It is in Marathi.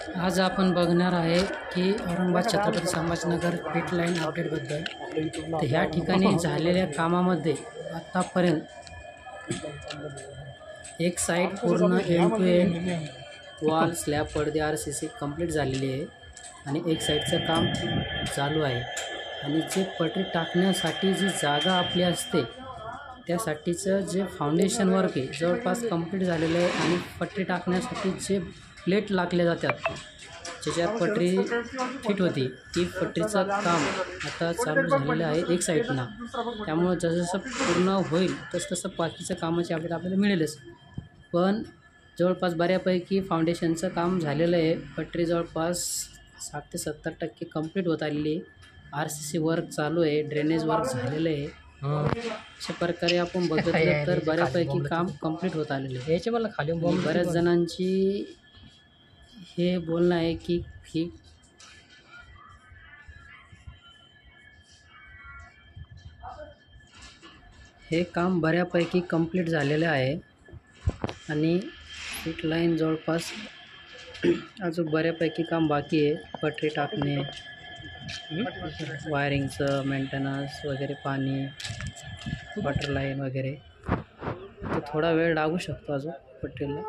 आज आपण बघणार आहे की औरंगाबाद छत्रपती संभाजीनगर पीट लाईन अपडेटबद्दल. तर ह्या ठिकाणी झालेल्या कामामध्ये आत्तापर्यंत एक साईड पूर्ण end to end wall slab पडदे RCC कंप्लीट झालेली आहे आणि एक साईडचं काम चालू आहे. आणि जे पटरी टाकण्यासाठी जी जागा आपली असते त्यासाठीचं जे फाउंडेशन वर्क आहे जवळपास कंप्लीट झालेलं आहे. आणि पटरी टाकण्यासाठी जे प्लेट लागले जातात ज्याच्यात पटरी फिट होती ती पटरीचं काम आता चालू झालेलं आहे एक साईडनं. त्यामुळं जसं पूर्ण होईल तसं बाकीचं कामाची अपडेट आपल्याला मिळेलच. पण जवळपास बऱ्यापैकी फाउंडेशनचं काम झालेलं आहे. पटरी जवळपास 60 ते 70% कंप्लीट होत आलेली आहे. RCC वर्क चालू आहे, ड्रेनेज वर्क झालेलं आहे. अशा प्रकारे आपण बघितलं तर बऱ्यापैकी काम कंप्लीट होत आलेलं आहे. बऱ्याच जणांची हे बोलणं आहे की हे काम बऱ्यापैकी कंप्लीट झालेलं आहे आणि पीट लाईन जवळपास अजून बऱ्यापैकी काम बाकी आहे. पटरी टाकणे, वायरिंगचं मेंटेनन्स वगैरे, पाणी, वॉटर लाईन वगैरे. तर थोडा वेळ लागू शकतो अजून पटरीला.